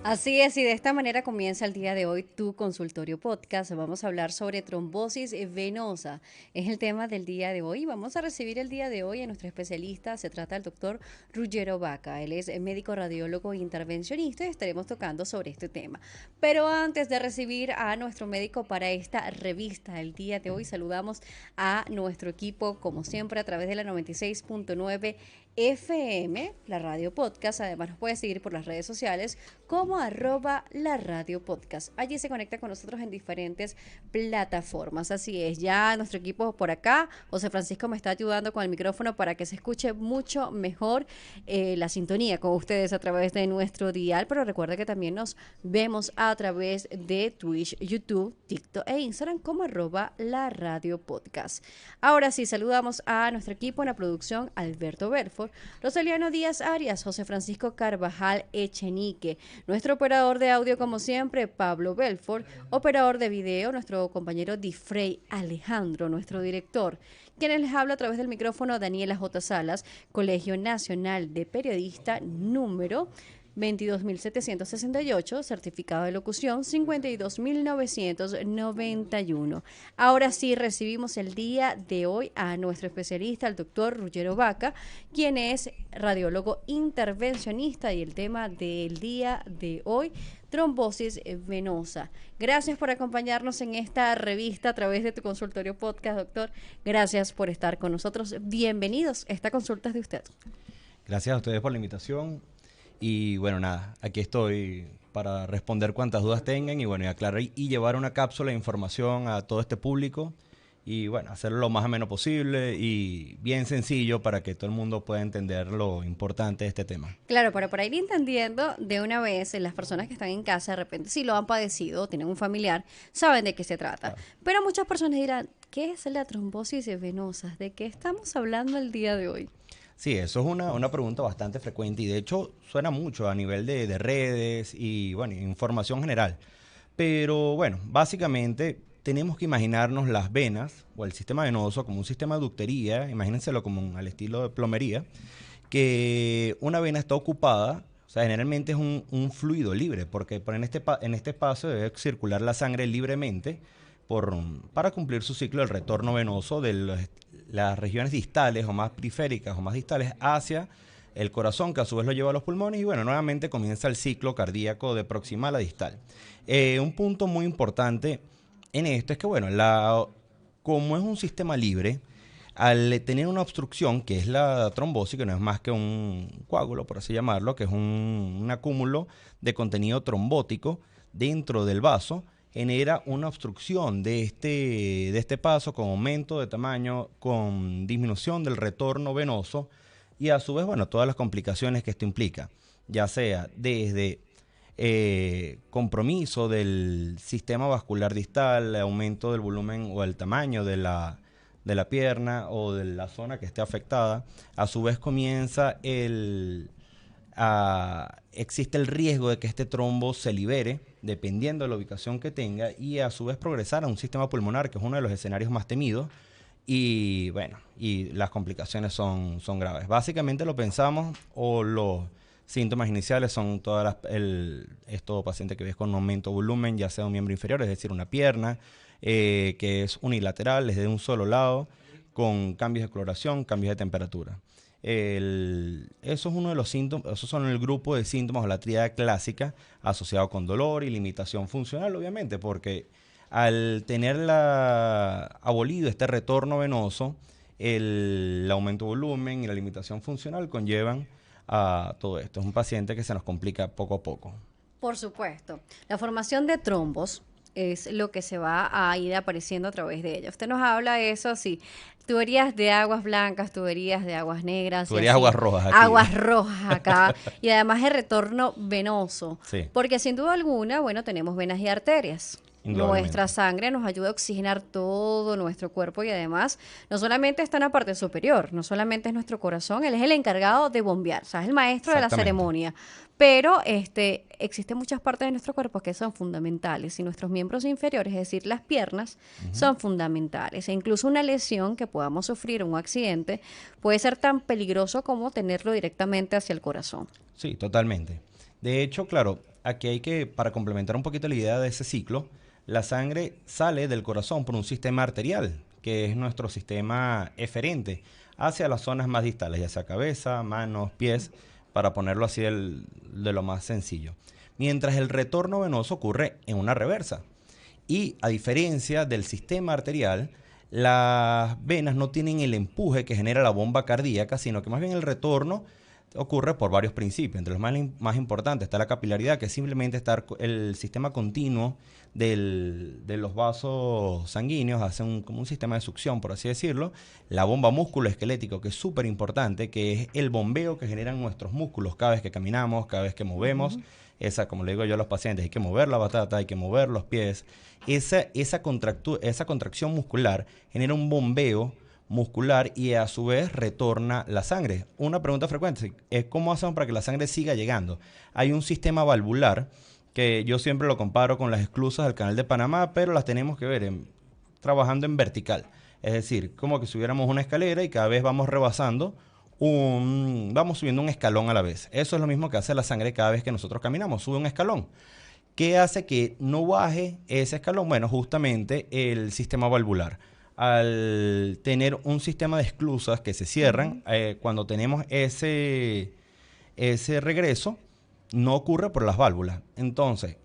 Así es, y de esta manera comienza el día de hoy tu consultorio podcast. Vamos a hablar sobre trombosis venosa. Es el tema del día de hoy. Vamos a recibir el día de hoy a nuestro especialista. Se trata del doctor Ruggero Vaca. Él es médico radiólogo e intervencionista y estaremos tocando sobre este tema. Pero antes de recibir a nuestro médico para esta revista el día de hoy, saludamos a nuestro equipo, como siempre, a través de la 96.9 FM, la radio podcast. Además nos puede seguir por las redes sociales como @la radio podcast. Allí se conecta con nosotros en diferentes plataformas. Así es, ya nuestro equipo por acá, José Francisco me está ayudando con el micrófono para que se escuche mucho mejor la sintonía con ustedes a través de nuestro dial, pero recuerda que también nos vemos a través de Twitch, YouTube, TikTok e Instagram como @la radio podcast. Ahora sí, saludamos a nuestro equipo en la producción: Alberto Belfort, Roseliano Díaz Arias, José Francisco Carvajal Echenique, nuestro operador de audio como siempre, Pablo Belfort, operador de video, nuestro compañero Difrey Alejandro, nuestro director, quienes les habla a través del micrófono, Daniela J. Salas, Colegio Nacional de Periodistas número 22.768, certificado de locución 52.991. Ahora sí, recibimos el día de hoy a nuestro especialista, el doctor Ruggero Vaca, quien es radiólogo intervencionista, y el tema del día de hoy: trombosis venosa. Gracias por acompañarnos en esta revista a través de tu consultorio podcast, doctor. Gracias por estar con nosotros. Bienvenidos. Esta consulta es de usted. Gracias a ustedes por la invitación. Y bueno, nada, aquí estoy para responder cuantas dudas tengan y bueno, y aclarar y llevar una cápsula de información a todo este público y bueno, hacerlo lo más ameno posible y bien sencillo para que todo el mundo pueda entender lo importante de este tema. Claro, pero para ir entendiendo de una vez, las personas que están en casa, de repente, si lo han padecido, tienen un familiar, saben de qué se trata. Claro. Pero muchas personas dirán: ¿qué es la trombosis venosa? ¿De qué estamos hablando el día de hoy? Sí, eso es una pregunta bastante frecuente y de hecho suena mucho a nivel de redes y bueno, información general. Pero bueno, básicamente tenemos que imaginarnos las venas o el sistema venoso como un sistema de ductería, imagínenselo como al estilo de plomería, que una vena está ocupada, o sea, generalmente es un fluido libre, porque en este espacio debe circular la sangre libremente para cumplir su ciclo del retorno venoso de las regiones distales o más periféricas o más distales hacia el corazón, que a su vez lo lleva a los pulmones y bueno, nuevamente comienza el ciclo cardíaco de proximal a distal. Un punto muy importante en esto es que bueno, como es un sistema libre, al tener una obstrucción, que es la trombosis, que no es más que un coágulo, por así llamarlo, que es un acúmulo de contenido trombótico dentro del vaso, genera una obstrucción de este paso con aumento de tamaño, con disminución del retorno venoso y a su vez, bueno, todas las complicaciones que esto implica, ya sea desde compromiso del sistema vascular distal, aumento del volumen o el tamaño de la pierna o de la zona que esté afectada. A su vez comienza existe el riesgo de que este trombo se libere dependiendo de la ubicación que tenga y a su vez progresar a un sistema pulmonar, que es uno de los escenarios más temidos. Y bueno, y las complicaciones son graves. Básicamente lo pensamos o los síntomas iniciales son es todo paciente que ves con un aumento de volumen, ya sea un miembro inferior, es decir, una pierna, que es unilateral, es de un solo lado, con cambios de coloración, cambios de temperatura. Eso es uno de los síntomas, esos son el grupo de síntomas o la tríada clásica asociado con dolor y limitación funcional, obviamente, porque al tener abolido este retorno venoso, el aumento de volumen y la limitación funcional conllevan a todo esto. Es un paciente que se nos complica poco a poco. Por supuesto. La formación de trombos es lo que se va a ir apareciendo a través de ella. Usted nos habla de eso, sí, tuberías de aguas blancas, tuberías de aguas negras y Tuberías así. aguas rojas aquí. Aguas rojas acá. Y además el retorno venoso. Sí. Porque sin duda alguna, bueno, tenemos venas y arterias. Indudablemente. Nuestra sangre nos ayuda a oxigenar todo nuestro cuerpo y además no solamente está en la parte superior, no solamente es nuestro corazón, él es el encargado de bombear, o sea, es el maestro de la Exactamente. ceremonia. Pero existen muchas partes de nuestro cuerpo que son fundamentales y nuestros miembros inferiores, es decir, las piernas, son fundamentales. E incluso una lesión que podamos sufrir, un accidente, puede ser tan peligroso como tenerlo directamente hacia el corazón. Sí, totalmente. De hecho, claro, aquí hay que, para complementar un poquito la idea de ese ciclo, la sangre sale del corazón por un sistema arterial, que es nuestro sistema eferente, hacia las zonas más distales, ya sea cabeza, manos, pies, para ponerlo así de lo más sencillo. Mientras el retorno venoso ocurre en una reversa. Y a diferencia del sistema arterial, las venas no tienen el empuje que genera la bomba cardíaca, sino que más bien el retorno ocurre por varios principios. Entre los más importantes está la capilaridad, que es simplemente estar el sistema continuo de los vasos sanguíneos, hace como un sistema de succión, por así decirlo. La bomba músculo-esquelético, que es súper importante, que es el bombeo que generan nuestros músculos cada vez que caminamos, cada vez que movemos. Esa, como le digo yo a los pacientes, hay que mover la batata, hay que mover los pies. Esa contracción muscular genera un bombeo muscular y a su vez retorna la sangre. Una pregunta frecuente es cómo hacemos para que la sangre siga llegando. Hay un sistema valvular que yo siempre lo comparo con las esclusas del Canal de Panamá, pero las tenemos que ver trabajando en vertical. Es decir, como que subiéramos una escalera y cada vez vamos rebasando vamos subiendo un escalón a la vez. Eso es lo mismo que hace la sangre cada vez que nosotros caminamos, sube un escalón. ¿Qué hace que no baje ese escalón? Bueno, justamente el sistema valvular. Al tener un sistema de esclusas que se cierran, cuando tenemos ese regreso, no ocurre por las válvulas. Entonces,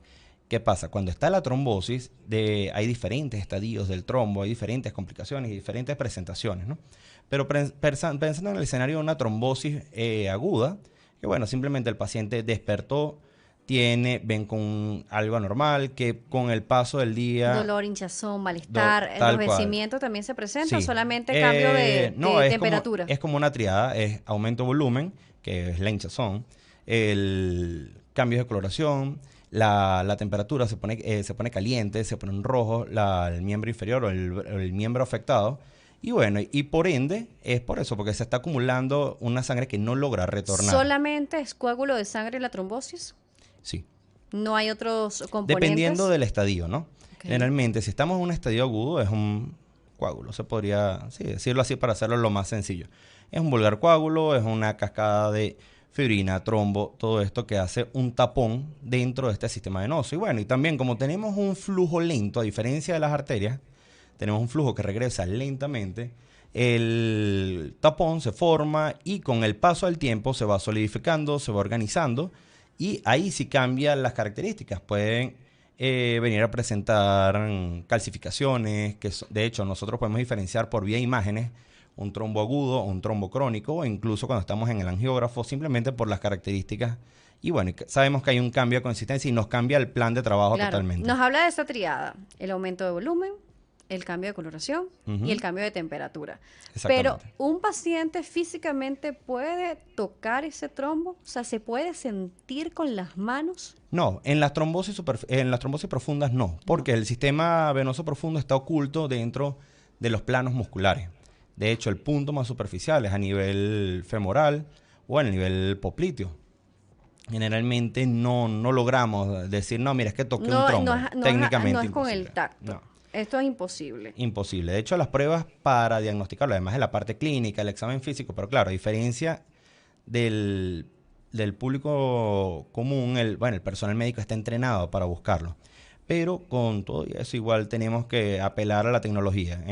¿qué pasa? Cuando está la trombosis, hay diferentes estadios del trombo, hay diferentes complicaciones y diferentes presentaciones, ¿no? Pero pensando en el escenario de una trombosis aguda, que bueno, simplemente el paciente despertó, ven con algo anormal, que con el paso del día... Dolor, hinchazón, malestar, enrojecimiento también se presenta, sí. Solamente cambio de temperatura. Es como una triada, es aumento de volumen, que es la hinchazón, el cambio de coloración, la temperatura se pone caliente, se pone en rojo, el miembro inferior o el miembro afectado. Y bueno, y por ende, es por eso, porque se está acumulando una sangre que no logra retornar. ¿Solamente es coágulo de sangre la trombosis? Sí. ¿No hay otros componentes? Dependiendo del estadio, ¿no? Okay. Generalmente, si estamos en un estadio agudo, es un coágulo. Se podría decirlo así para hacerlo lo más sencillo. Es un vulgar coágulo, es una cascada de fibrina, trombo, todo esto que hace un tapón dentro de este sistema venoso. Y bueno, y también como tenemos un flujo lento, a diferencia de las arterias, tenemos un flujo que regresa lentamente, el tapón se forma y con el paso del tiempo se va solidificando, se va organizando y ahí sí cambian las características. Pueden venir a presentar calcificaciones, que de hecho nosotros podemos diferenciar por vía imágenes un trombo agudo o un trombo crónico, o incluso cuando estamos en el angiógrafo, simplemente por las características. Y bueno, sabemos que hay un cambio de consistencia y nos cambia el plan de trabajo totalmente. Nos habla de esa triada, el aumento de volumen, el cambio de coloración y el cambio de temperatura. Pero un paciente físicamente puede tocar ese trombo, o sea, ¿se puede sentir con las manos? No, en las trombosis profundas no, porque el sistema venoso profundo está oculto dentro de los planos musculares. De hecho, el punto más superficial es a nivel femoral o a nivel popliteo. Generalmente no logramos decir, no, mira, es que toqué un trombo. Técnicamente no es con imposible. el tacto. No. Esto es imposible. Imposible. De hecho, las pruebas para diagnosticarlo, además de la parte clínica, el examen físico, pero claro, a diferencia del público común, el personal médico está entrenado para buscarlo. Pero con todo eso igual tenemos que apelar a la tecnología.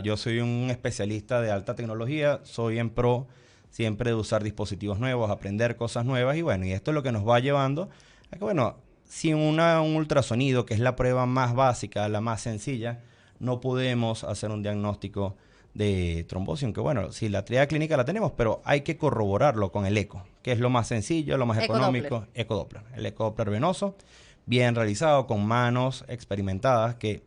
Yo soy un especialista de alta tecnología, soy en pro siempre de usar dispositivos nuevos, aprender cosas nuevas y bueno, y esto es lo que nos va llevando a que bueno, sin un ultrasonido, que es la prueba más básica, la más sencilla, no podemos hacer un diagnóstico de trombosis, aunque bueno, si la triada clínica la tenemos, pero hay que corroborarlo con el eco, que es lo más sencillo, lo más económico, ecodoppler. El ecodoppler venoso, bien realizado, con manos experimentadas, que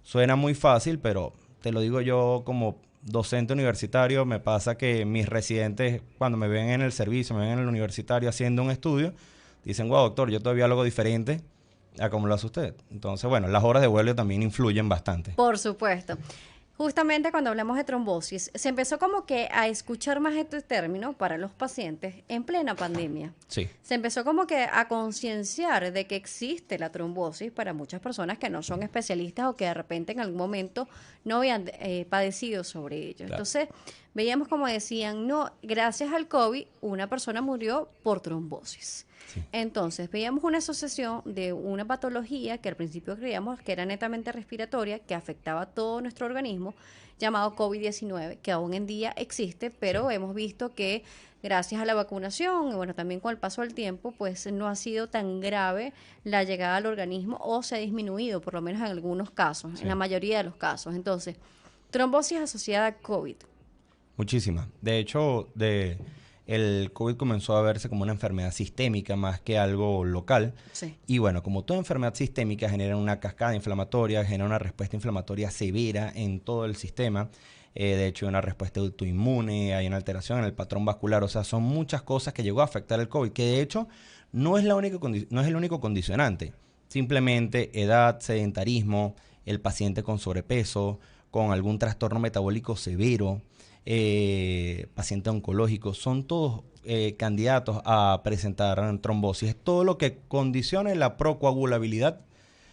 suena muy fácil, pero te lo digo yo como docente universitario, me pasa que mis residentes, cuando me ven en el servicio, me ven en el universitario haciendo un estudio, dicen, wow, doctor, yo todavía hago algo diferente a como lo hace usted. Entonces, bueno, las horas de vuelo también influyen bastante. Por supuesto. Justamente cuando hablamos de trombosis, se empezó como que a escuchar más este término para los pacientes en plena pandemia. Sí. Se empezó como que a concienciar de que existe la trombosis para muchas personas que no son especialistas o que de repente en algún momento no habían padecido sobre ello. Claro. Entonces, veíamos como decían, no, gracias al COVID, una persona murió por trombosis. Sí. Entonces, veíamos una asociación de una patología que al principio creíamos que era netamente respiratoria, que afectaba a todo nuestro organismo, llamado COVID-19, que aún en día existe, pero Sí. hemos visto que gracias a la vacunación y bueno, también con el paso del tiempo, pues no ha sido tan grave la llegada al organismo o se ha disminuido, por lo menos en algunos casos, en la Sí. mayoría de los casos. Entonces, trombosis asociada a COVID. Muchísimas. De hecho, el COVID comenzó a verse como una enfermedad sistémica más que algo local. Sí. Y bueno, como toda enfermedad sistémica genera una cascada inflamatoria, genera una respuesta inflamatoria severa en todo el sistema. De hecho, hay una respuesta autoinmune, hay una alteración en el patrón vascular. O sea, son muchas cosas que llegó a afectar el COVID, que de hecho no es no es el único condicionante. Simplemente edad, sedentarismo, el paciente con sobrepeso, con algún trastorno metabólico severo, paciente oncológico, son todos candidatos a presentar trombosis. Todo lo que condicione la procoagulabilidad.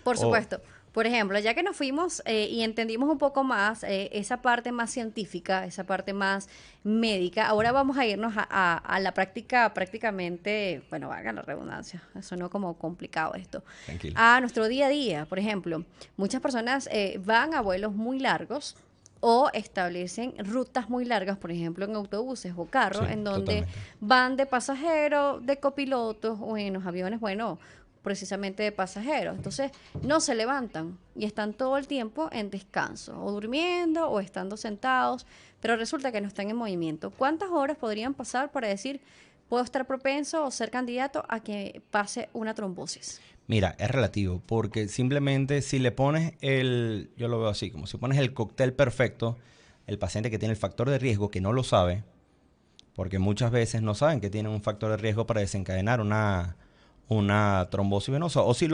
Por O, supuesto. Por ejemplo, ya que nos fuimos y entendimos un poco más esa parte más científica, esa parte más médica, ahora vamos a irnos a la práctica prácticamente, bueno, haga la redundancia, sonó como complicado esto, tranquilo. a nuestro día a día. Por ejemplo, muchas personas van a vuelos muy largos o establecen rutas muy largas, por ejemplo, en autobuses o carros, Sí, en donde totalmente. van de pasajeros, de copilotos o en los aviones, bueno, precisamente de pasajeros. Entonces, no se levantan y están todo el tiempo en descanso, o durmiendo o estando sentados, pero resulta que no están en movimiento. ¿Cuántas horas podrían pasar para decir, puedo estar propenso o ser candidato a que pase una trombosis? Mira, es relativo, porque simplemente si le pones yo lo veo así, como si pones el cóctel perfecto, el paciente que tiene el factor de riesgo, que no lo sabe, porque muchas veces no saben que tienen un factor de riesgo para desencadenar una trombosis venosa, o si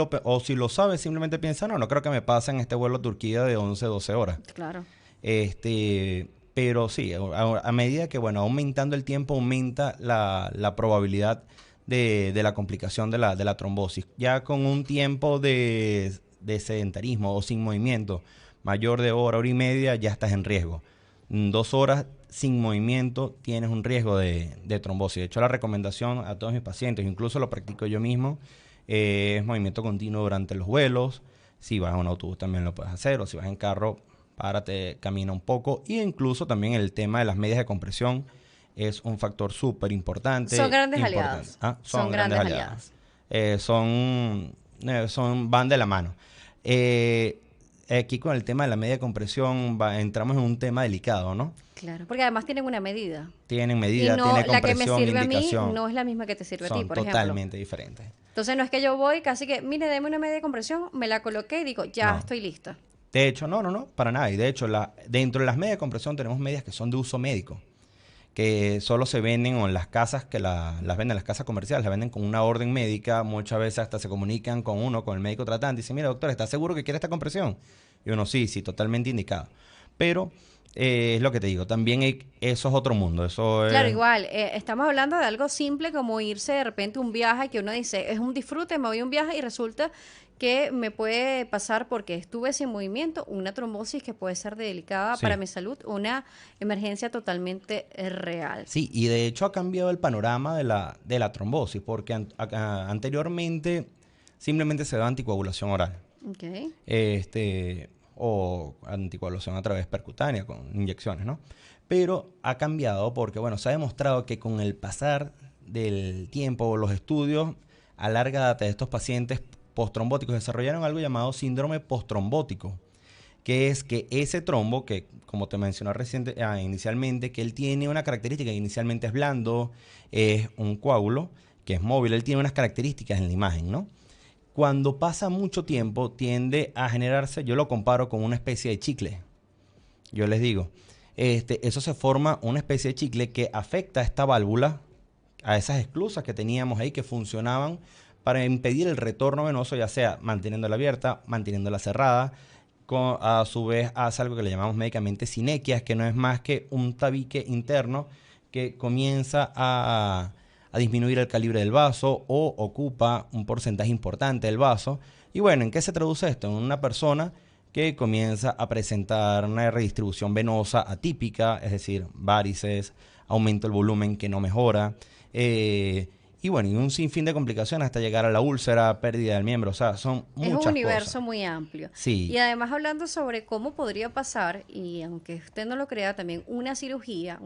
lo sabe, simplemente piensa, no creo que me pase en este vuelo a Turquía de 11, 12 horas. Claro. Pero sí, a medida que, bueno, aumentando el tiempo, aumenta la probabilidad de la complicación de la trombosis. Ya con un tiempo de sedentarismo o sin movimiento mayor de hora y media, ya estás en riesgo. 2 horas sin movimiento tienes un riesgo de trombosis. De hecho, la recomendación a todos mis pacientes, incluso lo practico yo mismo, es movimiento continuo durante los vuelos. Si vas a un autobús también lo puedes hacer, o si vas en carro, párate, camina un poco. Y incluso también el tema de las medias de compresión es un factor súper importante. Son grandes aliados. Son grandes aliados. Van de la mano. Aquí con el tema de la media de compresión entramos en un tema delicado, ¿no? Claro, porque además tienen una medida. Tienen Y medida, no, tiene la que me compresión, sirve a mí indicación. no es la misma que te sirve a ti, Son por ejemplo. totalmente diferentes. Entonces no es que yo voy casi que, mire, deme una media de compresión, me la coloqué y digo, ya No. estoy lista. De hecho, no, para nada. Y de hecho, dentro de las medias de compresión tenemos medias que son de uso médico, que solo se venden o en las casas que las venden, en las casas comerciales, las venden con una orden médica. Muchas veces hasta se comunican con el médico tratante, y dicen, mira, doctor, ¿estás seguro que quiere esta compresión? Y uno, sí, totalmente indicado. Pero es lo que te digo, también eso es otro mundo. Eso Claro, es, igual, estamos hablando de algo simple como irse de repente a un viaje que uno dice, es un disfrute, me voy a un viaje y resulta que me puede pasar porque estuve sin movimiento, una trombosis que puede ser delicada sí. para mi salud, una emergencia totalmente real. Sí, y de hecho ha cambiado el panorama de la trombosis, porque anteriormente simplemente se daba anticoagulación oral. Okay. O anticoagulación a través percutánea, con inyecciones, ¿no? Pero ha cambiado porque, bueno, se ha demostrado que con el pasar del tiempo, los estudios a larga data de estos pacientes postrombóticos desarrollaron algo llamado síndrome postrombótico, que es que ese trombo, que como te mencioné inicialmente, que él tiene una característica que inicialmente es blando, es un coágulo, que es móvil, él tiene unas características en la imagen, ¿no? Cuando pasa mucho tiempo tiende a generarse, yo lo comparo con una especie de chicle. Yo les digo, eso se forma una especie de chicle que afecta a esta válvula, a esas esclusas que teníamos ahí que funcionaban para impedir el retorno venoso, ya sea manteniéndola abierta, manteniéndola cerrada. A su vez hace algo que le llamamos médicamente sinequias, que no es más que un tabique interno que comienza a disminuir el calibre del vaso o ocupa un porcentaje importante del vaso. Y bueno, ¿en qué se traduce esto? En una persona que comienza a presentar una redistribución venosa atípica, es decir, varices, aumento del volumen que no mejora, y bueno, y un sinfín de complicaciones hasta llegar a la úlcera, pérdida del miembro, o sea, son Es un muchas cosas. universo muy amplio. Y Sí, además hablando sobre cómo podría pasar, y aunque usted no lo crea, también una cirugía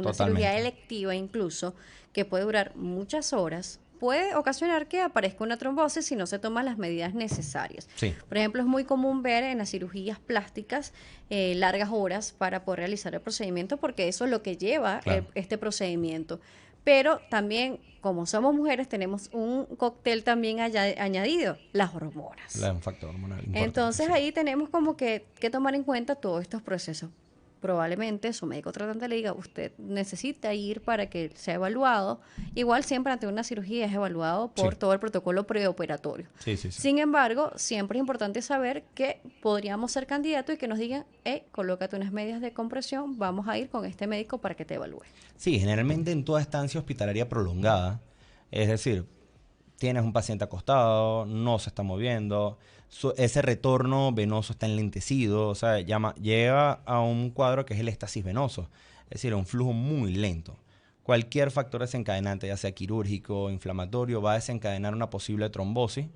totalmente. electiva incluso, que puede durar muchas horas, puede ocasionar que aparezca una trombosis si no se toman las medidas necesarias. Sí, Por ejemplo, es muy común ver en las cirugías plásticas largas horas para poder realizar el procedimiento, porque eso es lo que lleva claro. este procedimiento. Pero también, como somos mujeres, tenemos un cóctel también añadido, las hormonas. Un factor hormonal importante, Entonces sí. ahí tenemos como que tomar en cuenta todos estos procesos. Probablemente su médico tratante le diga, usted necesita ir para que sea evaluado. Igual siempre ante una cirugía es evaluado por Sí, todo el protocolo preoperatorio. sí, sí, sí. Sin embargo, siempre es importante saber que podríamos ser candidatos y que nos digan, colócate unas medias de compresión, vamos a ir con este médico para que te evalúe. Sí, generalmente en toda estancia hospitalaria prolongada, es decir, tienes un paciente acostado, no se está moviendo, ese retorno venoso está enlentecido, o sea, llega a un cuadro que es el éxtasis venoso, es decir, un flujo muy lento. Cualquier factor desencadenante, ya sea quirúrgico, inflamatorio, va a desencadenar una posible trombosis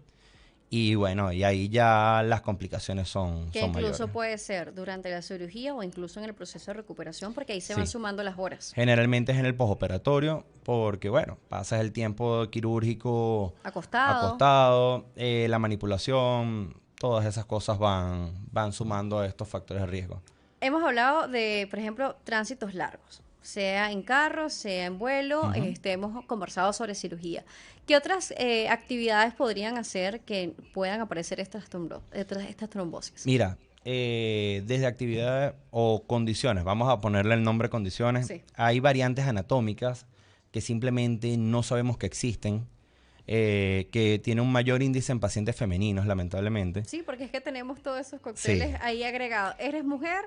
y bueno, y ahí ya las complicaciones Que son mayores. incluso puede ser durante la cirugía o incluso en el proceso de recuperación, porque ahí se van Sí. sumando las horas. Generalmente es en el postoperatorio porque, bueno, pasas el tiempo quirúrgico Acostado. acostado, la manipulación, todas esas cosas van sumando a estos factores de riesgo. Hemos hablado de, por ejemplo, tránsitos largos, sea en carro, sea en vuelo, Ujú. hemos conversado sobre cirugía. ¿Qué otras actividades podrían hacer que puedan aparecer estas trombosis? Mira, desde actividades o condiciones, vamos a ponerle el nombre condiciones, Sí. hay variantes anatómicas que simplemente no sabemos que existen, que tienen un mayor índice en pacientes femeninos, lamentablemente. Sí, porque es que tenemos todos esos Sí. cócteles ahí agregados. ¿Eres mujer?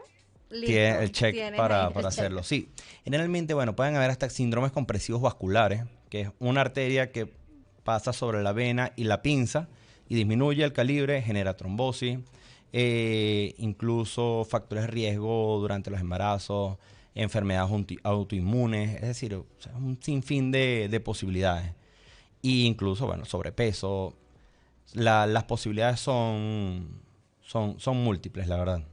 Tiene Listo, el check tienes ahí el para check. hacerlo. Sí, generalmente, bueno, pueden haber hasta síndromes compresivos vasculares, que es una arteria que pasa sobre la vena y la pinza y disminuye el calibre, genera trombosis, incluso factores de riesgo durante los embarazos, enfermedades autoinmunes, es decir, o sea, un sinfín de posibilidades. Y incluso, bueno, sobrepeso. Las posibilidades son múltiples, la verdad.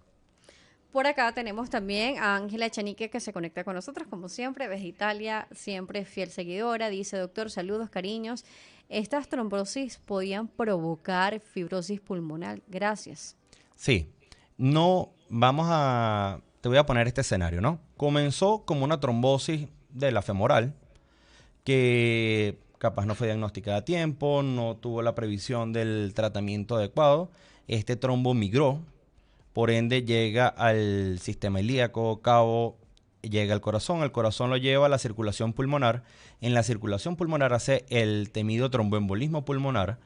Por acá tenemos también a Ángela Echanique que se conecta con nosotros, como siempre, desde Italia, siempre fiel seguidora. Dice, doctor, saludos, cariños. Estas trombosis podían provocar fibrosis pulmonar. Gracias. Sí, no, te voy a poner este escenario, ¿no? Comenzó como una trombosis de la femoral, que capaz no fue diagnosticada a tiempo, no tuvo la previsión del tratamiento adecuado. Este trombo migró, por ende llega al sistema ilíaco, cabo, llega al corazón, el corazón lo lleva a la circulación pulmonar, en la circulación pulmonar hace el temido tromboembolismo pulmonar.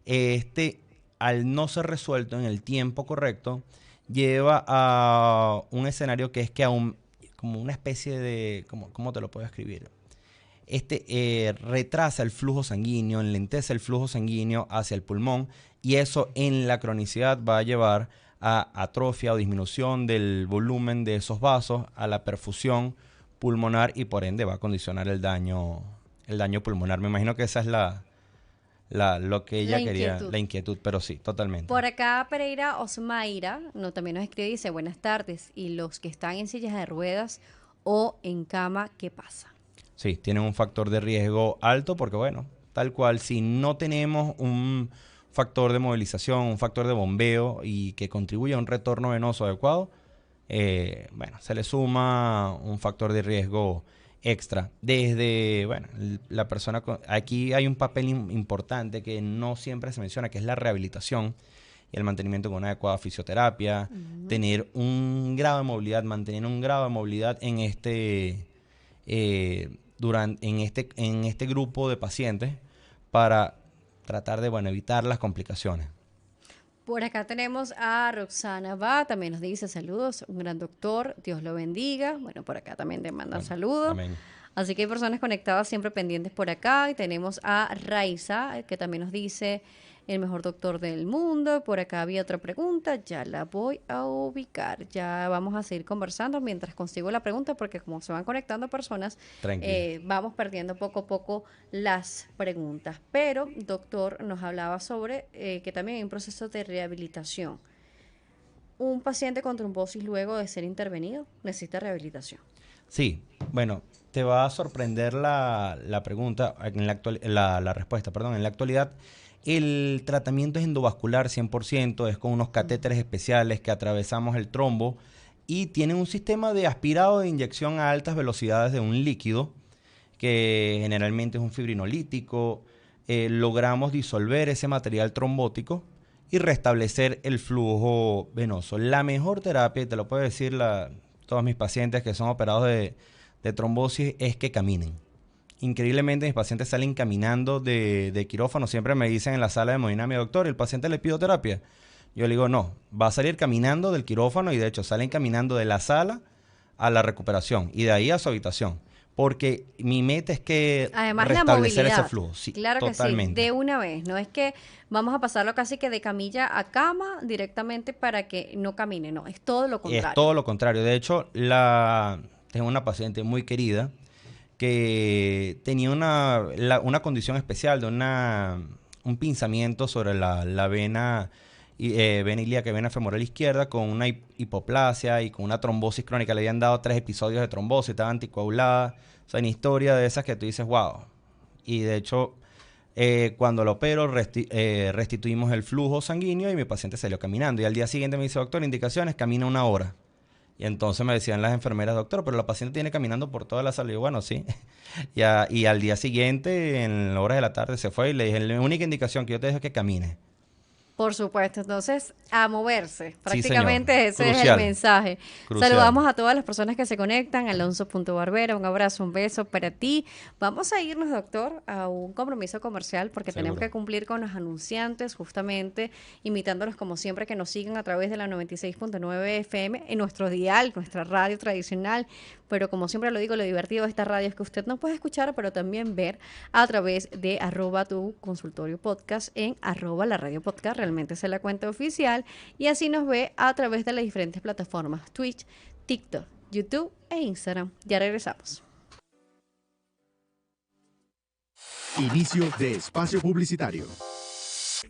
Este, al no ser resuelto en el tiempo correcto, lleva a un escenario que es que aún, como una especie de, ¿cómo te lo puedo escribir? Retrasa el flujo sanguíneo, enlentece el flujo sanguíneo hacia el pulmón y eso en la cronicidad va a llevar a atrofia o disminución del volumen de esos vasos, a la perfusión pulmonar y por ende va a condicionar el daño pulmonar. Me imagino que esa es lo que La ella quería, inquietud. la inquietud, pero sí, totalmente. Por acá Pereira Osmaira también nos escribe y dice, buenas tardes. Y los que están en sillas de ruedas o en cama, ¿qué pasa? Sí, tienen un factor de riesgo alto porque, bueno, tal cual, si no tenemos un factor de movilización, un factor de bombeo y que contribuya a un retorno venoso adecuado, bueno, se le suma un factor de riesgo extra. Desde, bueno, la persona, aquí hay un papel importante que no siempre se menciona, que es la rehabilitación y el mantenimiento con una adecuada fisioterapia, tener un grado de movilidad, mantener un grado de movilidad en en este grupo de pacientes para tratar de, bueno, evitar las complicaciones. Por acá tenemos a Roxana Va, también nos dice saludos, un gran doctor, Dios lo bendiga. Bueno, por acá también te mandan Bueno, saludos. amén. Así que hay personas conectadas siempre pendientes por acá. Y tenemos a Raiza, que también nos dice, el mejor doctor del mundo. Por acá había otra pregunta, ya la voy a ubicar. Ya vamos a seguir conversando mientras consigo la pregunta, porque como se van conectando personas, Tranquilo. vamos perdiendo poco a poco las preguntas. Pero, doctor, nos hablaba sobre que también hay un proceso de rehabilitación. Un paciente con trombosis luego de ser intervenido necesita rehabilitación. Sí, bueno, te va a sorprender la pregunta, la respuesta, perdón. En la actualidad, el tratamiento es endovascular 100%, es con unos catéteres especiales que atravesamos el trombo y tienen un sistema de aspirado de inyección a altas velocidades de un líquido que generalmente es un fibrinolítico. Logramos disolver ese material trombótico y restablecer el flujo venoso. La mejor terapia, y te lo puedo decir todos mis pacientes que son operados de trombosis, es que caminen. Increíblemente mis pacientes salen caminando de quirófano. Siempre me dicen en la sala de hemodinamia, doctor, ¿el paciente le pido terapia? Yo le digo, no, va a salir caminando del quirófano y de hecho salen caminando de la sala a la recuperación y de ahí a su habitación. Porque mi meta es que Además, la restablecer ese movilidad, flujo. Sí, claro que sí, totalmente. de una vez. No es que vamos a pasarlo casi que de camilla a cama directamente para que no camine, no, es todo lo Es contrario. todo lo contrario. De hecho, tengo una paciente muy querida que tenía una condición especial de un pinzamiento sobre la vena, vena ilíaca y vena femoral izquierda con una hipoplasia y con una trombosis crónica. Le habían dado 3 episodios de trombosis, estaba anticoagulada. O sea, una historia de esas que tú dices, wow. Y de hecho, cuando lo opero, restituimos el flujo sanguíneo y mi paciente salió caminando. Y al día siguiente me dice, doctor, indicaciones, camina 1 hora. Y entonces me decían las enfermeras, doctor, pero la paciente tiene caminando por toda la sala. Y yo, bueno, sí. Y al día siguiente, en horas de la tarde, se fue y le dije, la única indicación que yo te dejo es que camine. Por supuesto, entonces a moverse, Sí, señor. prácticamente ese es el Crucial. mensaje. Crucial. Saludamos a todas las personas que se conectan, Alonso.Barbera, un abrazo, un beso para ti. Vamos a irnos, doctor, a un compromiso comercial porque tenemos Seguro. que cumplir con los anunciantes, justamente invitándolos como siempre que nos sigan a través de la 96.9 FM en nuestro dial, nuestra radio tradicional. Pero como siempre lo digo, lo divertido de esta radio es que usted nos puede escuchar, pero también ver a través de @tu consultorio podcast en @la radio podcast, realmente es la cuenta oficial, y así nos ve a través de las diferentes plataformas, Twitch, TikTok, YouTube e Instagram. Ya regresamos. Inicio de espacio publicitario.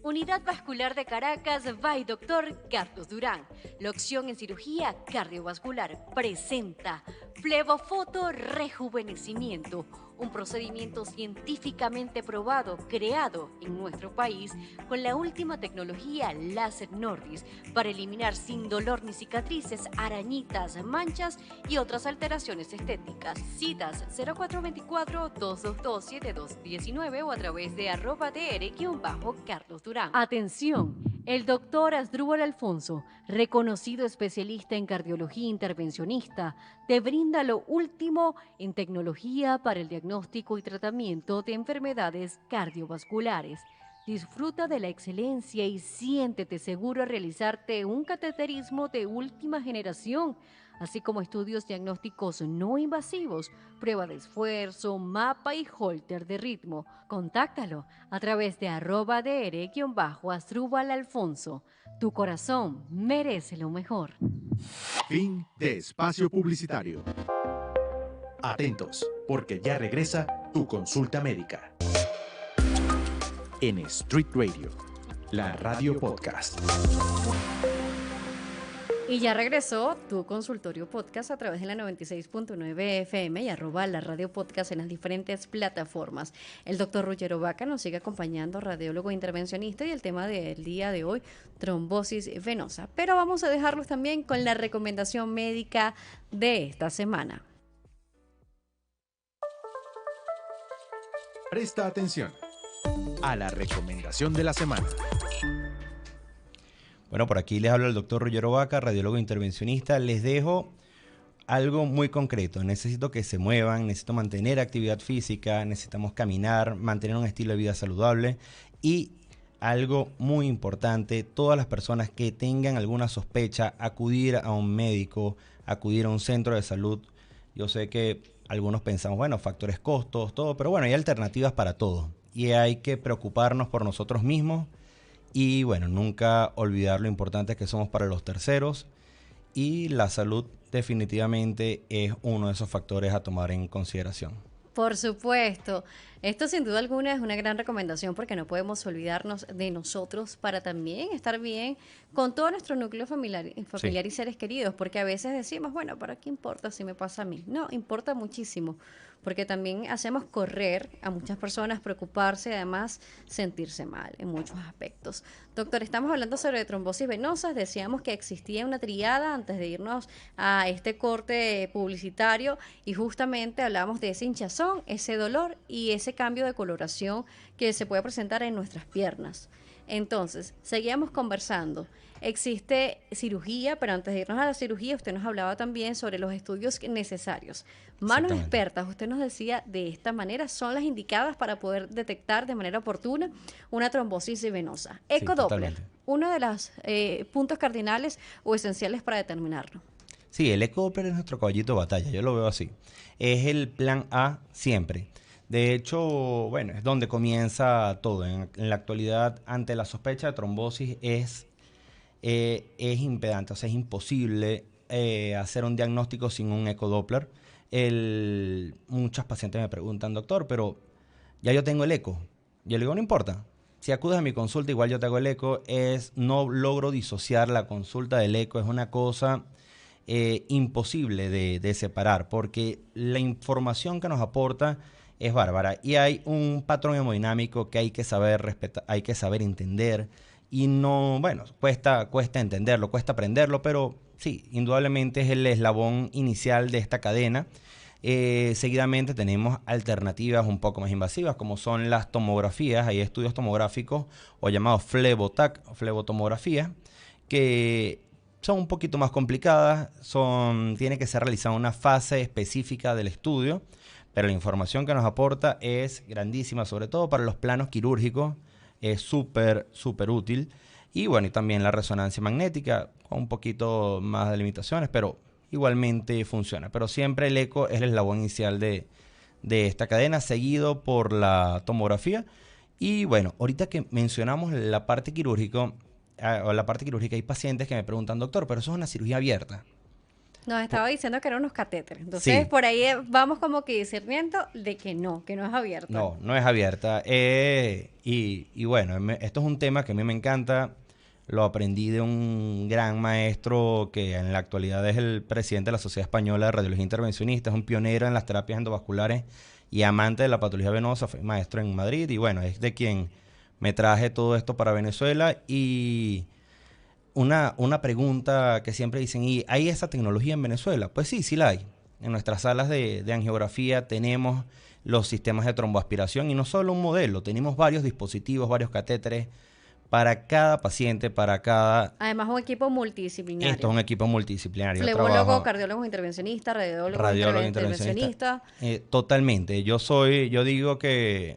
Unidad Vascular de Caracas by Dr. Carlos Durán. La opción en cirugía cardiovascular presenta Flevofoto Rejuvenecimiento, un procedimiento científicamente probado, creado en nuestro país con la última tecnología láser Nordis para eliminar sin dolor ni cicatrices, arañitas, manchas y otras alteraciones estéticas. Citas 0424-222-7219 o a través de @dr-Carlos Durán. Atención, el doctor Asdrúbal Alfonso, reconocido especialista en cardiología intervencionista, te brinda lo último en tecnología para el diagnóstico y tratamiento de enfermedades cardiovasculares. Disfruta de la excelencia y siéntete seguro al realizarte un cateterismo de última generación, así como estudios diagnósticos no invasivos, prueba de esfuerzo, mapa y holter de ritmo. Contáctalo a través de @dr-Asdrúbal Alfonso. Tu corazón merece lo mejor. Fin de espacio publicitario. Atentos, porque ya regresa tu consulta médica. En Street Radio, la radio podcast. Y ya regresó tu consultorio podcast a través de la 96.9 FM y @la radio podcast en las diferentes plataformas. El doctor Ruggero Vaca nos sigue acompañando, radiólogo intervencionista, y el tema del día de hoy, trombosis venosa. Pero vamos a dejarlos también con la recomendación médica de esta semana. Presta atención a la recomendación de la semana. Bueno, por aquí les habla el doctor Ruggero Vaca, radiólogo intervencionista. Les dejo algo muy concreto. Necesito que se muevan, necesito mantener actividad física, necesitamos caminar, mantener un estilo de vida saludable y algo muy importante, todas las personas que tengan alguna sospecha, acudir a un médico, acudir a un centro de salud. Yo sé que algunos pensamos, bueno, factores costos, todo, pero bueno, hay alternativas para todo y hay que preocuparnos por nosotros mismos Y bueno, nunca olvidar lo importante que somos para los terceros y la salud definitivamente es uno de esos factores a tomar en consideración. Por supuesto. Esto sin duda alguna es una gran recomendación porque no podemos olvidarnos de nosotros para también estar bien con todo nuestro núcleo Sí, familiar y seres queridos, porque a veces decimos, bueno, ¿para qué importa si me pasa a mí? No, importa muchísimo, porque también hacemos correr a muchas personas, preocuparse y además sentirse mal en muchos aspectos. Doctor, estamos hablando sobre trombosis venosas, decíamos que existía una triada antes de irnos a este corte publicitario y justamente hablamos de ese hinchazón, ese dolor y ese cambio de coloración que se puede presentar en nuestras piernas. Entonces, seguíamos conversando. Existe cirugía, pero antes de irnos a la cirugía, usted nos hablaba también sobre los estudios necesarios. Manos exactamente. expertas, usted nos decía de esta manera, son las indicadas para poder detectar de manera oportuna una trombosis venosa. Sí, Ecodoppler, totalmente. uno de los puntos cardinales o esenciales para determinarlo. Sí, el ecodoppler es nuestro caballito de batalla, yo lo veo así. Es el plan A siempre. De hecho, bueno, es donde comienza todo. En la actualidad, ante la sospecha de trombosis, es impedante, o sea, es imposible hacer un diagnóstico sin un ecodoppler. Muchos pacientes me preguntan, doctor, pero ya yo tengo el eco. Yo le digo, no importa. Si acudes a mi consulta, igual yo te hago el eco. No logro disociar la consulta del eco. Es una cosa imposible de separar porque la información que nos aporta es bárbara y hay un patrón hemodinámico que hay que saber respetar, hay que saber entender y no, bueno, cuesta entenderlo, cuesta aprenderlo, pero sí, indudablemente es el eslabón inicial de esta cadena. Seguidamente tenemos alternativas un poco más invasivas como son las tomografías, hay estudios tomográficos o llamados flebotomografía flebotomografía que son un poquito más complicadas, tiene que ser realizada una fase específica del estudio, pero la información que nos aporta es grandísima, sobre todo para los planos quirúrgicos, es súper útil. Y bueno, y también la resonancia magnética, con un poquito más de limitaciones, pero igualmente funciona. Pero siempre el eco es el eslabón inicial de esta cadena, seguido por la tomografía. Y bueno, ahorita que mencionamos la parte quirúrgica, o la parte quirúrgica, hay pacientes que me preguntan, doctor, pero eso es una cirugía abierta. Nos Po- estaba diciendo que eran unos catéteres. Entonces, Sí, por ahí vamos como que discerniendo de que no es abierta. no es abierta. Y bueno, esto es un tema que a mí me encanta. Lo aprendí de un gran maestro que en la actualidad es el presidente de la Sociedad Española de Radiología Intervencionista, es un pionero en las terapias endovasculares y amante de la patología venosa, fue maestro en Madrid y bueno, es de quien me traje todo esto para Venezuela y una pregunta que siempre dicen, ¿y hay esa tecnología en Venezuela? Pues sí, sí la hay. En nuestras salas de angiografía tenemos los sistemas de tromboaspiración y no solo un modelo, tenemos varios dispositivos, varios catéteres para cada paciente, para cada... Además, un equipo Esto es multidisciplinario. un equipo multidisciplinario. Yo Flebólogo, trabajo cardiólogo intervencionista, radiólogo radiólogo intervencionista. intervencionista. Totalmente. Yo digo que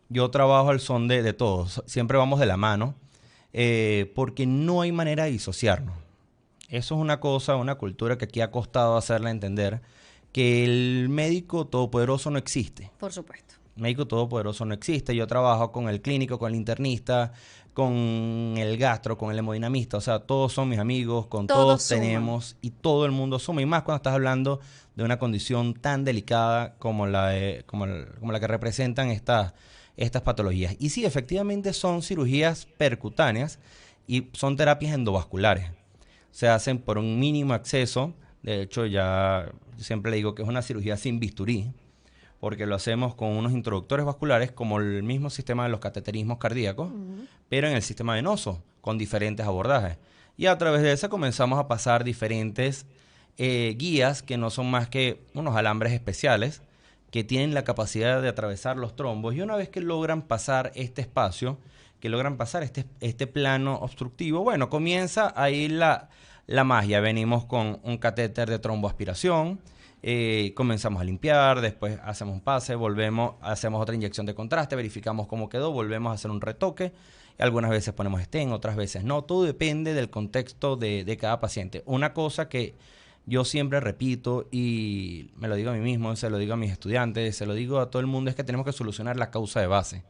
yo trabajo al son de todos. Siempre vamos de la mano porque no hay manera de disociarnos. Eso es una cosa, una cultura que aquí ha costado hacerla entender, que el médico todopoderoso no existe. Por supuesto. Médico todopoderoso no existe. Yo trabajo con el clínico, con el internista, con el gastro, con el hemodinamista. O sea, todos son mis amigos, con Todos todos suman. tenemos y todo el mundo suma. Y más cuando estás hablando de una condición tan delicada como como la que representan estas patologías. Y sí, efectivamente son cirugías percutáneas y son terapias endovasculares. Se hacen por un mínimo acceso. De hecho, ya siempre le digo que es una cirugía sin bisturí porque lo hacemos con unos introductores vasculares como el mismo sistema de los cateterismos cardíacos, Ujú. pero en el sistema venoso, con diferentes abordajes. Y a través de eso comenzamos a pasar diferentes guías que no son más que unos alambres especiales que tienen la capacidad de atravesar los trombos y una vez que logran pasar este espacio, que logran pasar este plano obstructivo, bueno, comienza ahí la magia. Venimos con un catéter de tromboaspiración, comenzamos a limpiar, después hacemos un pase, volvemos, hacemos otra inyección de contraste, verificamos cómo quedó, volvemos a hacer un retoque. Algunas veces ponemos stent, otras veces no. Todo depende del contexto de cada paciente. Una cosa que yo siempre repito y me lo digo a mí mismo, se lo digo a mis estudiantes, se lo digo a todo el mundo, es que tenemos que solucionar la causa de base.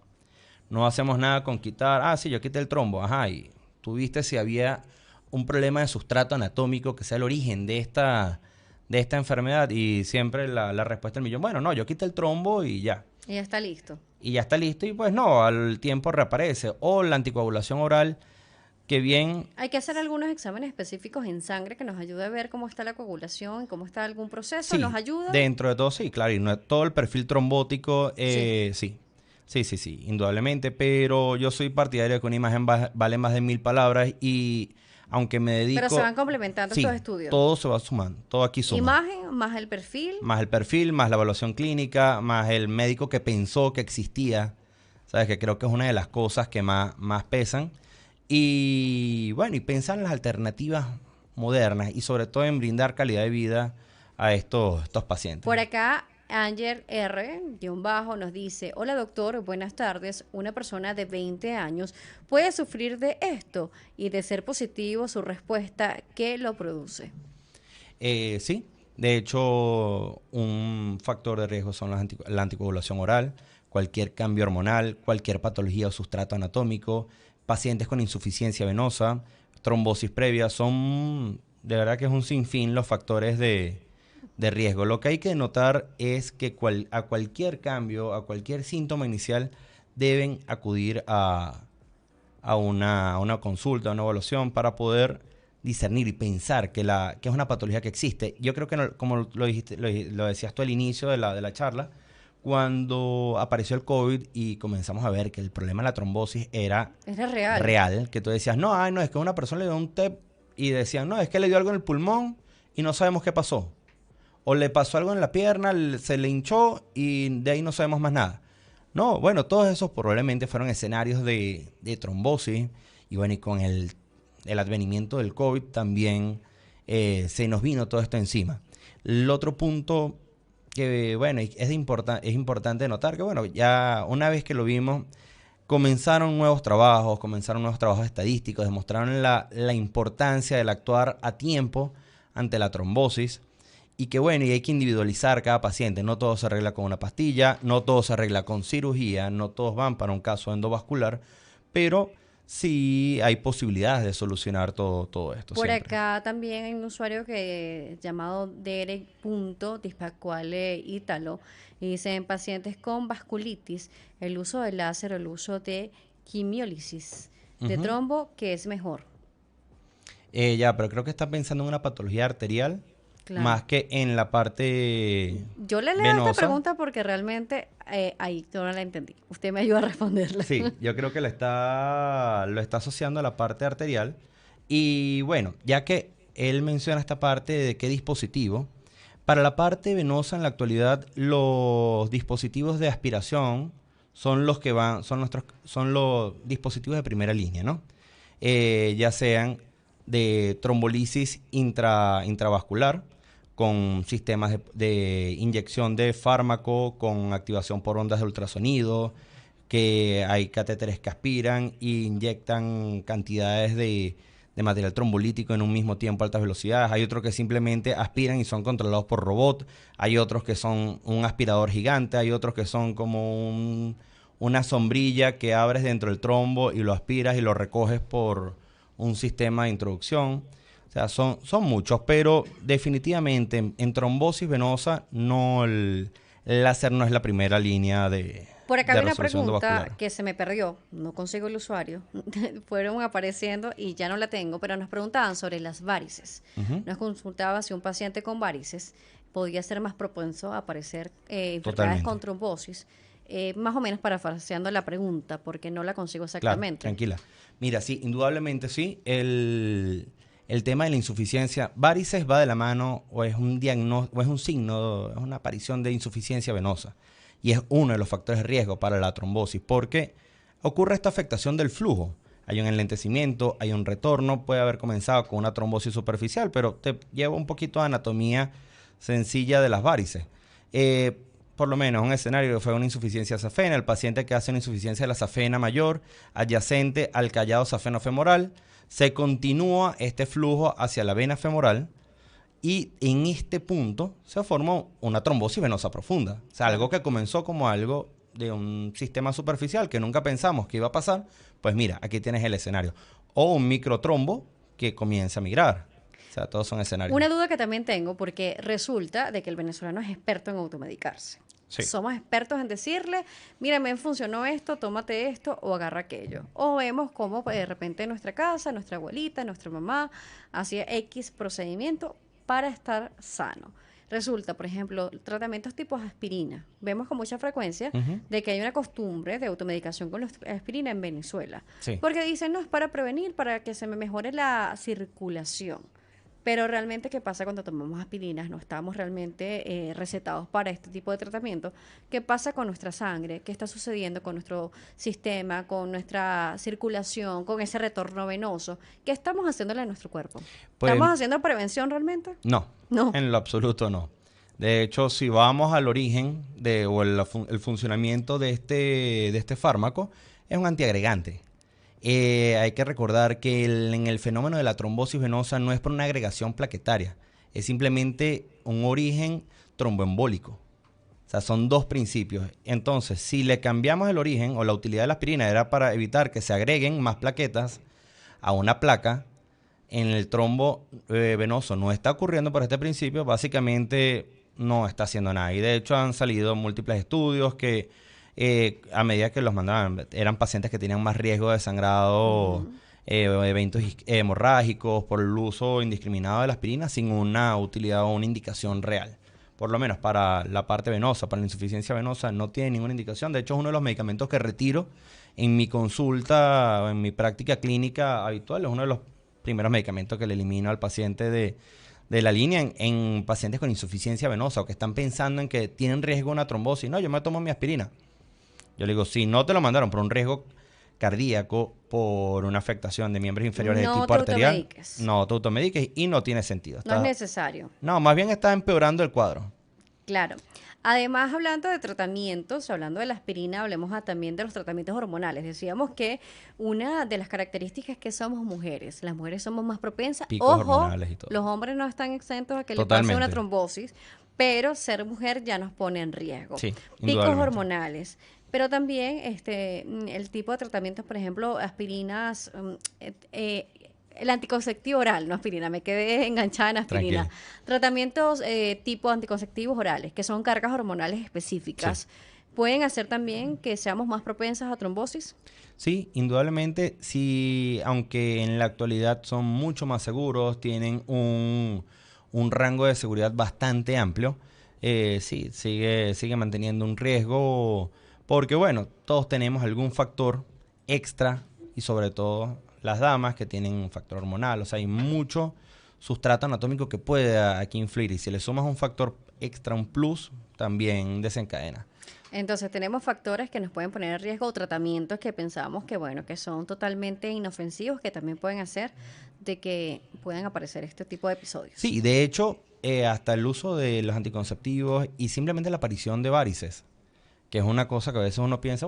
No hacemos nada con quitar, sí, yo quité el trombo, ajá, y tú viste si había un problema de sustrato anatómico que sea el origen de esta enfermedad, y siempre la respuesta del millón, bueno, no, yo quité el trombo y ya. Y ya está listo. Y ya está listo, y pues no, al tiempo reaparece. O la anticoagulación oral, que bien, Hay que hacer algunos exámenes específicos en sangre que nos ayude a ver cómo está la coagulación, cómo está algún proceso. sí, ¿Nos ayuda? dentro de todo sí, claro, y no es todo el perfil trombótico, Sí. sí. Sí, indudablemente, pero yo soy partidario de que una imagen vale más de 1000 palabras, y aunque me Pero se dedico, van complementando sí, estos estudios. todo se va sumando, todo aquí suma. Imagen más el perfil. Más el perfil, más la evaluación clínica, más el médico que pensó que existía, ¿sabes? Que creo que es una de las cosas que más pesan. Y bueno, y pensar en las alternativas modernas y sobre todo en brindar calidad de vida a estos pacientes. Por acá, Anger R, guión bajo, nos dice, hola doctor, buenas tardes. Una persona de 20 años puede sufrir de esto y de ser positivo su respuesta, ¿qué lo produce? Sí, de hecho, un factor de riesgo son la anticoagulación oral, cualquier cambio hormonal, cualquier patología o sustrato anatómico, pacientes con insuficiencia venosa, trombosis previa, son de verdad que es un sinfín los factores de riesgo. Lo que hay que notar es que a cualquier cambio, a cualquier síntoma inicial, deben acudir a una consulta, a una evaluación para poder discernir y pensar que es una patología que existe. Yo creo que, como lo dijiste, lo decías tú al inicio de la charla, cuando apareció el COVID y comenzamos a ver que el problema de la trombosis era Era real. real, que tú decías, no, no, es que una persona le dio un TEP y decían, no, es que le dio algo en el pulmón y no sabemos qué pasó. O le pasó algo en la pierna, se le hinchó y de ahí no sabemos más nada. No, bueno, todos esos probablemente fueron escenarios de trombosis, y bueno, y con el advenimiento del COVID también se nos vino todo esto encima. El otro punto que, bueno, es importante notar que, bueno, ya una vez que lo vimos, comenzaron nuevos trabajos estadísticos, demostraron la importancia del actuar a tiempo ante la trombosis. Y que bueno, y hay que individualizar cada paciente. No todo se arregla con una pastilla, no todo se arregla con cirugía, no todos van para un caso endovascular, pero sí hay posibilidades de solucionar todo esto. Por siempre. acá también hay un usuario que llamado Derek.Dispacuale Ítalo y dice, en pacientes con vasculitis, el uso de láser o el uso de quimiólisis de Ujú. trombo, ¿qué es mejor? Ya, pero creo que está pensando en una patología arterial Claro. más que en la parte Yo le leo venosa. esta pregunta porque realmente ahí yo no la entendí. Usted me ayuda a responderla. Sí, yo creo que lo está asociando a la parte arterial. Y bueno, ya que él menciona esta parte de qué dispositivo, para la parte venosa en la actualidad, los dispositivos de aspiración son los que son los dispositivos de primera línea, ¿no? Ya sean de trombolisis intravascular, con sistemas de inyección de fármaco, con activación por ondas de ultrasonido, que hay catéteres que aspiran e inyectan cantidades de material trombolítico en un mismo tiempo a altas velocidades. Hay otros que simplemente aspiran y son controlados por robot. Hay otros que son un aspirador gigante. Hay otros que son como una sombrilla que abres dentro del trombo y lo aspiras y lo recoges por un sistema de introducción. O sea, son muchos, pero definitivamente en trombosis venosa el láser no es la primera línea Por acá de hay una resolución pregunta endovascular. que se me perdió, no consigo el usuario, fueron apareciendo y ya no la tengo, pero nos preguntaban sobre las varices. Ujú. Nos consultaba si un paciente con varices podía ser más propenso a aparecer enfermedades Totalmente. con trombosis. Más o menos parafraseando la pregunta, porque no la consigo Claro, exactamente. tranquila. Mira, sí, indudablemente sí. El tema de la insuficiencia, varices va de la mano o es un diagnóstico, o es un signo, es una aparición de insuficiencia venosa. Y es uno de los factores de riesgo para la trombosis, porque ocurre esta afectación del flujo. Hay un enlentecimiento, hay un retorno, puede haber comenzado con una trombosis superficial, pero te lleva un poquito de anatomía sencilla de las varices. Por lo menos un escenario que fue una insuficiencia safena, el paciente que hace una insuficiencia de la safena mayor adyacente al callado safenofemoral, se continúa este flujo hacia la vena femoral y en este punto se forma una trombosis venosa profunda. O sea, algo que comenzó como algo de un sistema superficial que nunca pensamos que iba a pasar, pues mira, aquí tienes el escenario. O un microtrombo que comienza a migrar. O sea, todos son escenarios. Una duda que también tengo, porque resulta de que el venezolano es experto en automedicarse. Sí. Somos expertos en decirle, mira, me funcionó esto, tómate esto o agarra aquello. O vemos cómo de repente en nuestra casa, nuestra abuelita, nuestra mamá hacía X procedimiento para estar sano. Resulta, por ejemplo, tratamientos tipo aspirina. Vemos con mucha frecuencia de que hay una costumbre de automedicación con la aspirina en Venezuela. Sí. Porque dicen, no, es para prevenir, para que se me mejore la circulación. Pero realmente, ¿qué pasa cuando tomamos aspirinas? No estamos realmente recetados para este tipo de tratamiento. ¿Qué pasa con nuestra sangre? ¿Qué está sucediendo con nuestro sistema, con nuestra circulación, con ese retorno venoso? ¿Qué estamos haciéndole a nuestro cuerpo? Pues, ¿Estamos haciendo prevención realmente? No, No. en lo absoluto no. De hecho, si vamos al origen o el funcionamiento de este fármaco, es un antiagregante. Hay que recordar que en el fenómeno de la trombosis venosa no es por una agregación plaquetaria, es simplemente un origen tromboembólico. O sea, son dos principios. Entonces, si le cambiamos el origen o la utilidad de la aspirina era para evitar que se agreguen más plaquetas a una placa, en el trombo venoso no está ocurriendo por este principio, básicamente no está haciendo nada. Y de hecho han salido múltiples estudios que a medida que los mandaban, eran pacientes que tenían más riesgo de sangrado, eventos hemorrágicos por el uso indiscriminado de la aspirina sin una utilidad o una indicación real. Por lo menos para la parte venosa, para la insuficiencia venosa, no tiene ninguna indicación. De hecho, es uno de los medicamentos que retiro en mi consulta o en mi práctica clínica habitual. Es uno de los primeros medicamentos que le elimino al paciente de la línea en pacientes con insuficiencia venosa o que están pensando en que tienen riesgo de una trombosis. No, yo me tomo mi aspirina. Yo le digo, si no te lo mandaron por un riesgo cardíaco, por una afectación de miembros inferiores de tipo arterial, no te automediques y no tiene sentido. No es necesario. No, más bien está empeorando el cuadro. Claro. Además, hablando de tratamientos, hablando de la aspirina, hablemos también de los tratamientos hormonales. Decíamos que una de las características es que somos mujeres. Las mujeres somos más propensas. Picos hormonales y todo. Los hombres no están exentos a que Totalmente. le pase una trombosis, pero ser mujer ya nos pone en riesgo. Sí, Picos hormonales. Pero también el tipo de tratamientos, por ejemplo, aspirinas, el anticonceptivo oral, no aspirina, me quedé enganchada en aspirina. Tranquila. Tratamientos tipo anticonceptivos orales, que son cargas hormonales específicas. Sí. ¿Pueden hacer también que seamos más propensas a trombosis? Sí, indudablemente, sí, aunque en la actualidad son mucho más seguros, tienen un rango de seguridad bastante amplio, sí, sigue manteniendo un riesgo. Porque, bueno, todos tenemos algún factor extra y sobre todo las damas que tienen un factor hormonal. O sea, hay mucho sustrato anatómico que puede aquí influir. Y si le sumas un factor extra, un plus, también desencadena. Entonces, tenemos factores que nos pueden poner en riesgo o tratamientos que pensamos que, bueno, que son totalmente inofensivos, que también pueden hacer de que puedan aparecer este tipo de episodios. Sí, de hecho, hasta el uso de los anticonceptivos y simplemente la aparición de varices, que es una cosa que a veces uno piensa,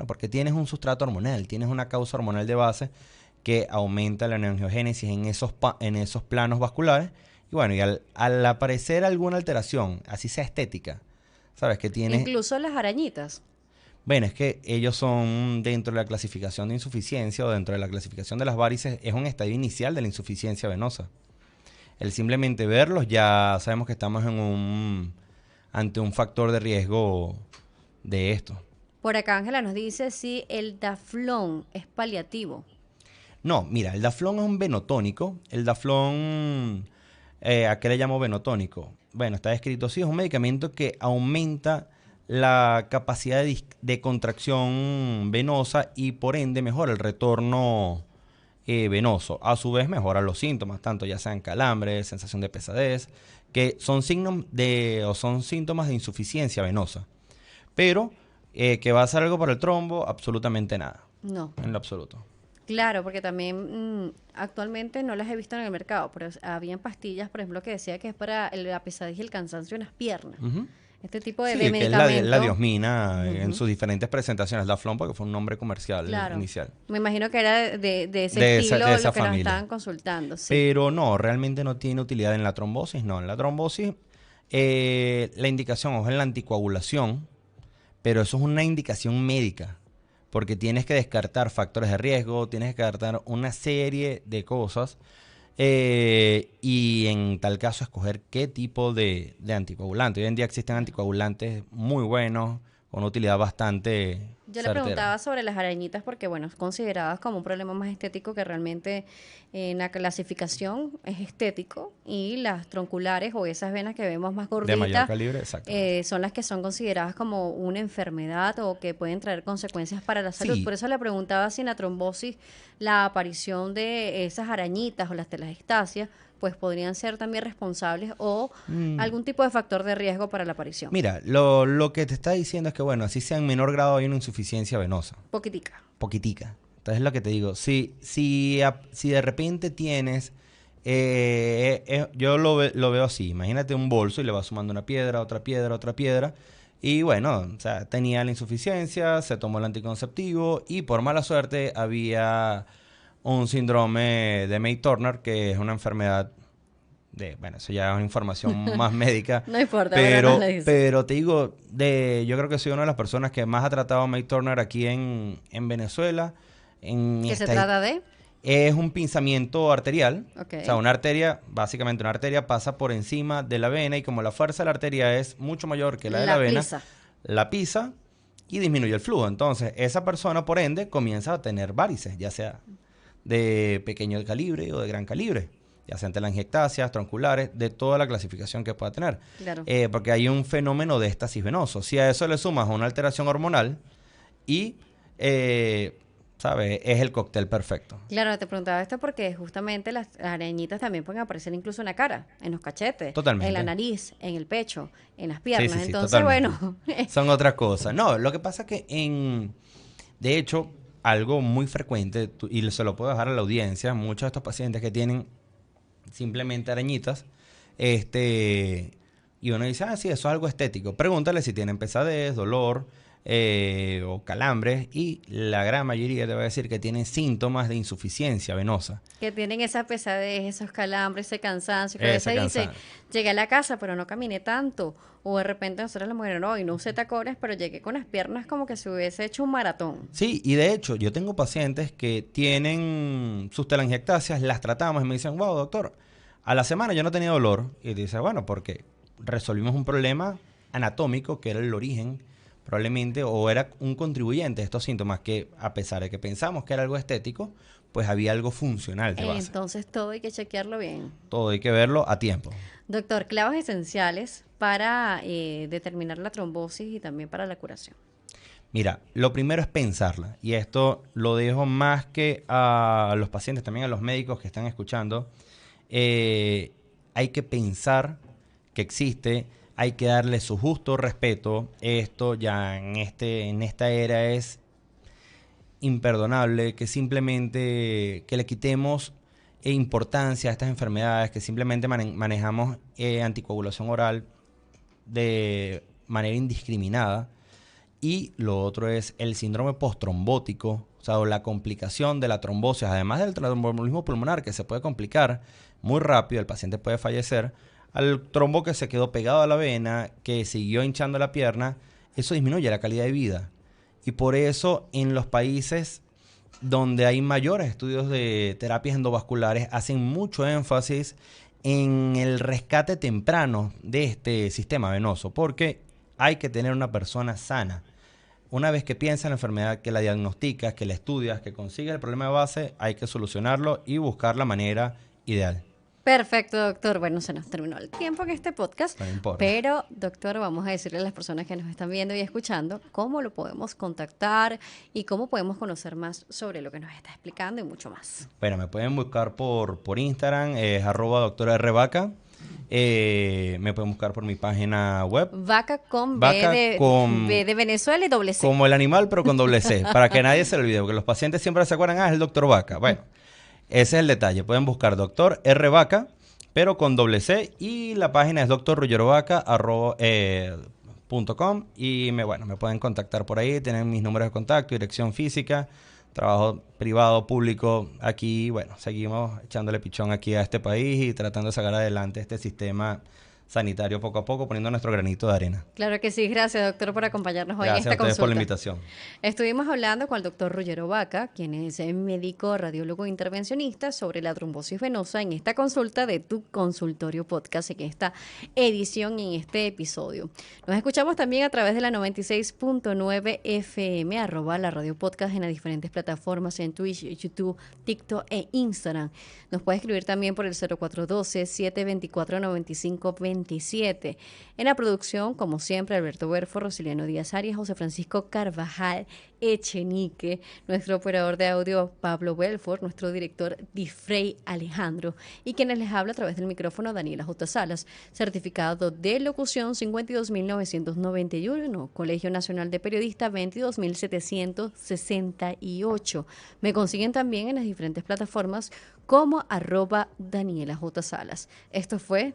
porque tienes un sustrato hormonal, tienes una causa hormonal de base que aumenta la neoangiogénesis en esos planos vasculares. Y bueno, y al aparecer alguna alteración, así sea estética, ¿sabes? Que tiene... Incluso las arañitas. Bueno, es que ellos son dentro de la clasificación de insuficiencia o dentro de la clasificación de las varices, es un estadio inicial de la insuficiencia venosa. El simplemente verlos ya sabemos que estamos ante un factor de riesgo de esto. Por acá Ángela nos dice si el Daflón es paliativo. No, mira, el Daflón es un venotónico. El Daflón, ¿a qué le llamo venotónico? Bueno, está descrito así, es un medicamento que aumenta la capacidad de contracción venosa y por ende mejora el retorno venoso. A su vez mejora los síntomas, tanto ya sean calambres, sensación de pesadez, que son síntomas de insuficiencia venosa. Pero que va a hacer algo para el trombo, absolutamente nada. No. En lo absoluto. Claro, porque también actualmente no las he visto en el mercado, pero habían pastillas, por ejemplo, que decía que es para la pesadez y el cansancio en las piernas. Este tipo de medicamento. Que es la diosmina en sus diferentes presentaciones. Daflón porque fue un nombre comercial inicial. Me imagino que era de ese estilo de esa lo que familia. nos estaban consultando. Sí. Pero no, realmente no tiene utilidad en la trombosis. No, en la trombosis la indicación es en la anticoagulación, pero eso es una indicación médica, porque tienes que descartar factores de riesgo, tienes que descartar una serie de cosas y en tal caso escoger qué tipo de anticoagulante. Hoy en día existen anticoagulantes muy buenos, con una utilidad bastante Yo le certera. preguntaba sobre las arañitas porque, bueno, es consideradas como un problema más estético que realmente en la clasificación es estético y las tronculares o esas venas que vemos más De mayor gorditas calibre, exactamente. son las que son consideradas como una enfermedad o que pueden traer consecuencias para la salud. Sí, Por eso le preguntaba si en la trombosis la aparición de esas arañitas o las telangiectasias pues podrían ser también responsables o algún tipo de factor de riesgo para la aparición. mira, lo que te está diciendo es que, bueno, así sea en menor grado hay una insuficiencia venosa, Poquitica. poquitica. Entonces lo que te digo, si de repente tienes, yo lo veo así, imagínate un bolso y le vas sumando una piedra, otra piedra, y bueno, o sea, tenía la insuficiencia, se tomó el anticonceptivo y por mala suerte había un síndrome de May-Turner, que es una enfermedad bueno, eso ya es una información más médica, No importa, pero no pero, le dice. pero te digo, yo creo que soy una de las personas que más ha tratado a May-Turner aquí en Venezuela. ¿Qué se trata de? Es un pinzamiento arterial, Ok. o sea, una arteria, básicamente una arteria pasa por encima de la vena y como la fuerza de la arteria es mucho mayor que la de la vena, pisa. la pisa y disminuye el flujo. Entonces, esa persona, por ende, comienza a tener varices, ya sea de pequeño calibre o de gran calibre, ya sean telangiectasias, tronculares, de toda la clasificación que pueda tener. Claro. Porque hay un fenómeno de éstasis venoso. Si a eso le sumas una alteración hormonal y, ¿sabes? Es el cóctel perfecto. Claro, te preguntaba esto porque justamente las arañitas también pueden aparecer incluso en la cara, en los cachetes, Totalmente. en la nariz, en el pecho, en las Sí, piernas. sí, sí, Entonces, totalmente. bueno, Son otras cosas. No, lo que pasa es que de hecho, algo muy frecuente, y se lo puedo dejar a la audiencia, muchos de estos pacientes que tienen simplemente arañitas, y uno dice, sí, eso es algo estético. Pregúntale si tienen pesadez, dolor o calambres, y la gran mayoría te va a decir que tienen síntomas de insuficiencia venosa. que tienen esa pesadez, esos calambres, ese cansancio, que a Ese veces dice, cansancio. llegué a la casa pero no caminé tanto, o de repente nosotros las mujeres, no, y no usé tacones, pero llegué con las piernas como que se hubiese hecho un maratón. Sí, y de hecho, yo tengo pacientes que tienen sus telangiectasias, las tratamos y me dicen, wow, doctor, a la semana yo no tenía dolor. Y dice, bueno, porque resolvimos un problema anatómico que era el origen, probablemente, o era un contribuyente de estos síntomas que, a pesar de que pensamos que era algo estético, pues había algo funcional de base. Entonces todo hay que chequearlo bien. Todo hay que verlo a tiempo. Doctor, claves esenciales para determinar la trombosis y también para la curación. Mira, lo primero es pensarla, y esto lo dejo más que a los pacientes, también a los médicos que están escuchando. Hay que pensar que existe, hay que darle su justo respeto. Esto ya en esta era es imperdonable, que simplemente que le quitemos importancia a estas enfermedades, que simplemente manejamos anticoagulación oral de manera indiscriminada. Y lo otro es el síndrome postrombótico, o sea, la complicación de la trombosis, además del tromboembolismo pulmonar, que se puede complicar muy rápido, el paciente puede fallecer, al trombo que se quedó pegado a la vena, que siguió hinchando la pierna, eso disminuye la calidad de vida. Y por eso en los países donde hay mayores estudios de terapias endovasculares, hacen mucho énfasis en el rescate temprano de este sistema venoso, porque hay que tener una persona sana. Una vez que piensas en la enfermedad, que la diagnosticas, que la estudias, que consigues el problema de base, hay que solucionarlo y buscar la manera ideal. Perfecto, doctor. Bueno, se nos terminó el tiempo en este podcast, No importa. pero, doctor, vamos a decirle a las personas que nos están viendo y escuchando cómo lo podemos contactar y cómo podemos conocer más sobre lo que nos está explicando y mucho más. Bueno, me pueden buscar por Instagram, es @doctorrvaca. Me pueden buscar por mi página web. Vaca con Vaca B de Venezuela y doble C. Como el animal, pero con doble C, para que nadie se lo olvide, porque los pacientes siempre se acuerdan, es el doctor Vaca. Bueno, ese es el detalle. Pueden buscar doctor R. Vaca, pero con doble C, y la página es drruggerovaca.com y me pueden contactar por ahí, tienen mis números de contacto, dirección física, trabajo privado, público. Aquí, seguimos echándole pichón aquí a este país y tratando de sacar adelante este sistema sanitario poco a poco, poniendo nuestro granito de arena. Claro que sí, gracias doctor por acompañarnos hoy en Gracias a esta ustedes por la consulta. invitación. Estuvimos hablando con el doctor Ruggero Vaca, quien es médico, radiólogo intervencionista, sobre la trombosis venosa en esta consulta de Tu Consultorio Podcast, en esta edición y en este episodio. Nos escuchamos también a través de la 96.9 FM, @ la radio podcast en las diferentes plataformas en Twitch, YouTube, TikTok e Instagram. Nos puede escribir también por el 0412-724-9527. En la producción, como siempre, Alberto Berfo, Rosiliano Díaz Arias, José Francisco Carvajal Echenique, nuestro operador de audio Pablo Belfort, nuestro director Difrey Alejandro, y quienes les habla a través del micrófono Daniela J. Salas, certificado de locución 52.991, Colegio Nacional de Periodistas 22.768. Me consiguen también en las diferentes plataformas como @Daniela J. Salas. Esto fue